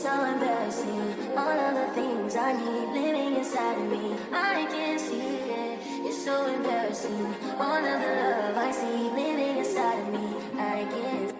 so embarrassing. All of the things I need living inside of me, I can see it. It's so embarrassing. All of the love I see living inside of me, I can't.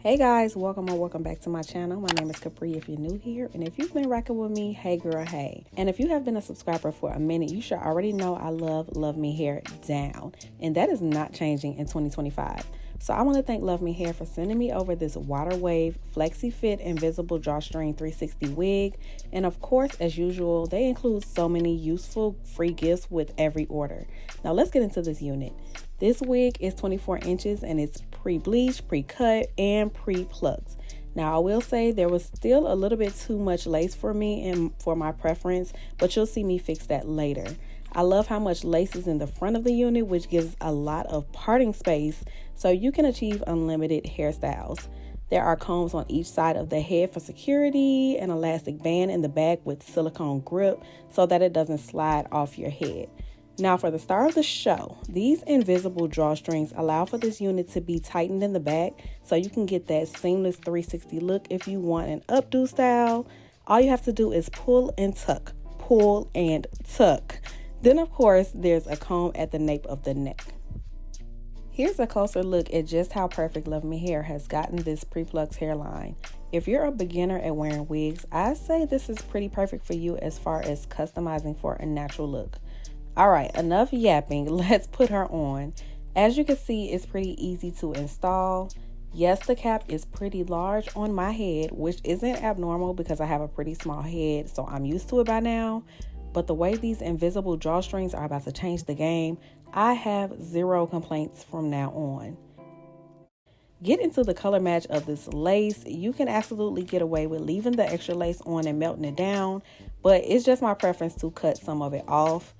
Hey guys, welcome back to my channel. My name is Capri if you're new here, and if you've been rocking with me, hey girl, hey. And if you have been a subscriber for a minute, you should already know I love Luvme Hair down, and that is not changing in 2025. So I want to thank Luvme Hair for sending me over this water wave Flexi-Fit invisible drawstring 360 wig, and of course, as usual, they include so many useful free gifts with every order. Now let's get into this unit. This wig is 24 inches and it's pre-bleached, pre-cut, and pre-plucked. Now I will say there was still a little bit too much lace for me and for my preference, but you'll see me fix that later. I love how much lace is in the front of the unit, which gives a lot of parting space so you can achieve unlimited hairstyles. There are combs on each side of the head for security, an elastic band in the back with silicone grip so that it doesn't slide off your head. Now for the star of the show, these invisible drawstrings allow for this unit to be tightened in the back so you can get that seamless 360 look if you want an updo style. All you have to do is pull and tuck, pull and tuck. Then of course there's a comb at the nape of the neck. Here's a closer look at just how perfect Luvme Hair has gotten this pre-plucked hairline. If you're a beginner at wearing wigs, I say this is pretty perfect for you as far as customizing for a natural look. All right, enough yapping. Let's put her on. As you can see, it's pretty easy to install. Yes, the cap is pretty large on my head, which isn't abnormal because I have a pretty small head, so I'm used to it by now. But the way these invisible drawstrings are about to change the game, I have zero complaints from now on. Get into the color match of this lace. You can absolutely get away with leaving the extra lace on and melting it down, but it's just my preference to cut some of it off.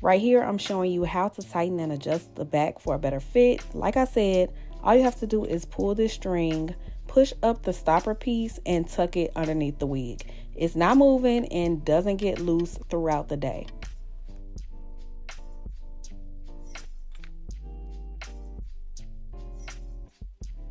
Right here, I'm showing you how to tighten and adjust the back for a better fit. Like I said, all you have to do is pull this string, push up the stopper piece, and tuck it underneath the wig. It's not moving and doesn't get loose throughout the day.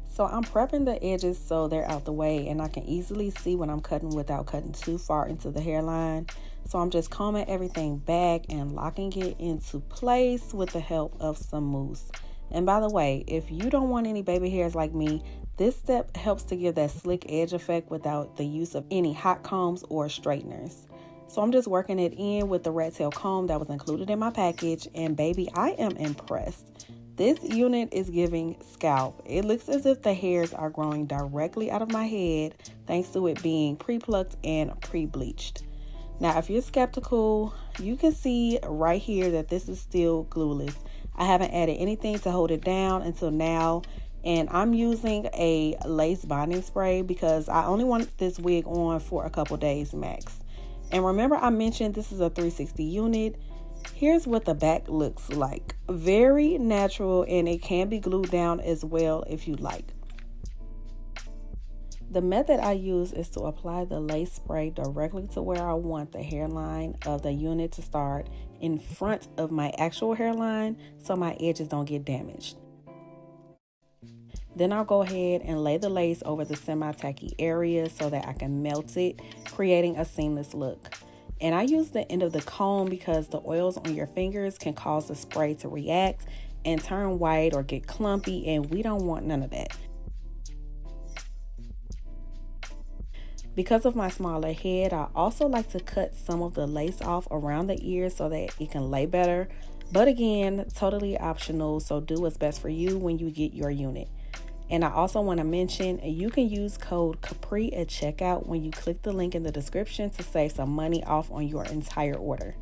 So I'm prepping the edges so they're out the way and I can easily see when I'm cutting without cutting too far into the hairline. So I'm just combing everything back and locking it into place with the help of some mousse. And by the way, if you don't want any baby hairs like me, this step helps to give that slick edge effect without the use of any hot combs or straighteners. So I'm just working it in with the rat tail comb that was included in my package, and baby, I am impressed. This unit is giving scalp. It looks as if the hairs are growing directly out of my head thanks to it being pre-plucked and pre-bleached. Now, if you're skeptical, you can see right here that this is still glueless. I haven't added anything to hold it down until now, and I'm using a lace bonding spray because I only want this wig on for a couple days max. And remember I mentioned this is a 360 unit. Here's what the back looks like. Very natural, and it can be glued down as well if you like. The method I use is to apply the lace spray directly to where I want the hairline of the unit to start in front of my actual hairline so my edges don't get damaged. Then I'll go ahead and lay the lace over the semi-tacky area so that I can melt it, creating a seamless look. And I use the end of the comb because the oils on your fingers can cause the spray to react and turn white or get clumpy, and we don't want none of that. Because of my smaller head, I also like to cut some of the lace off around the ears so that it can lay better. But again, totally optional, so do what's best for you when you get your unit. And I also want to mention, you can use code Capri at checkout when you click the link in the description to save some money off on your entire order.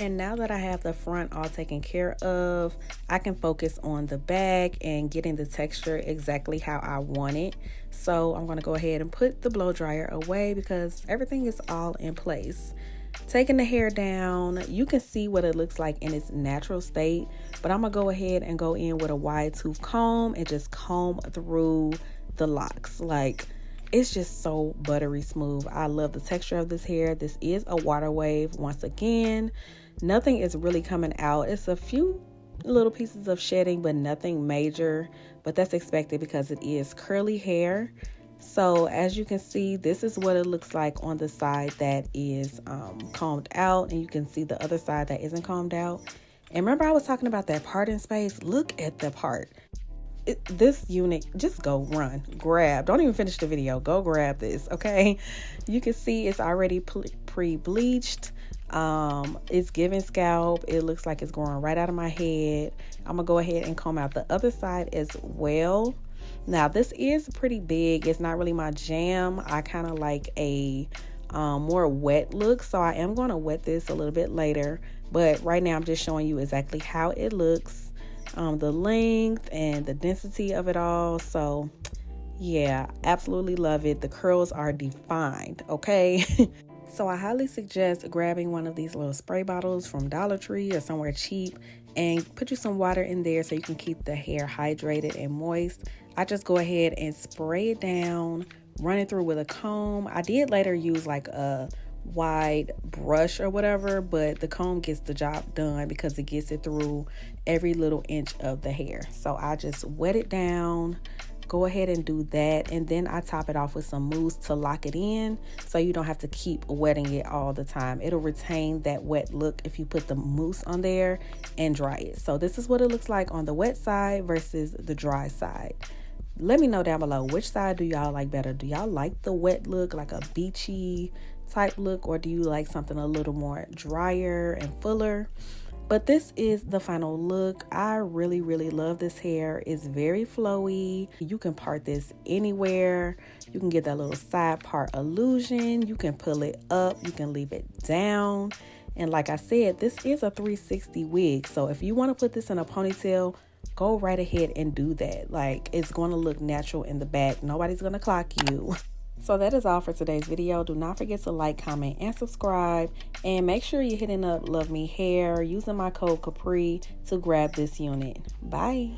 And now that I have the front all taken care of, I can focus on the back and getting the texture exactly how I want it. So I'm going to go ahead and put the blow dryer away because everything is all in place. Taking the hair down, you can see what it looks like in its natural state, but I'm going to go ahead and go in with a wide tooth comb and just comb through the locks. Like, it's just so buttery smooth. I love the texture of this hair. This is a water wave. Once again, nothing is really coming out. It's a few little pieces of shedding, but nothing major. But that's expected because it is curly hair. So as you can see, this is what it looks like on the side that is combed out. And you can see the other side that isn't combed out. And remember I was talking about that parting space? Look at the part. This unit, just go run, grab. Don't even finish the video. Go grab this, okay? You can see it's already pre-bleached. It's giving scalp. It looks like it's growing right out of my head. I'm gonna go ahead and comb out the other side as well. Now this is pretty big. It's not really my jam. I kind of like a more wet look, so I am going to wet this a little bit later, but right now I'm just showing you exactly how it looks, the length and the density of it all. So yeah, absolutely love it. The curls are defined, okay? So I highly suggest grabbing one of these little spray bottles from Dollar Tree or somewhere cheap and put you some water in there so you can keep the hair hydrated and moist. I just go ahead and spray it down, run it through with a comb. I did later use like a wide brush or whatever, but the comb gets the job done because it gets it through every little inch of the hair. So I just wet it down, go ahead and do that, and then I top it off with some mousse to lock it in so you don't have to keep wetting it all the time. It'll retain that wet look if you put the mousse on there and dry it. So this is what it looks like on the wet side versus the dry side. Let me know down below, which side do y'all like better? Do y'all like the wet look, like a beachy type look, or do you like something a little more drier and fuller? But this is the final look. I really love this hair. It's very flowy. You can part this anywhere. You can get that little side part illusion. You can pull it up. You can leave it down. And like I said, this is a 360 wig. So if you want to put this in a ponytail, go right ahead and do that. Like, it's going to look natural in the back. Nobody's going to clock you. So that is all for today's video. Do not forget to like, comment, and subscribe. And make sure you're hitting up Luvme Hair using my code Capri to grab this unit. Bye.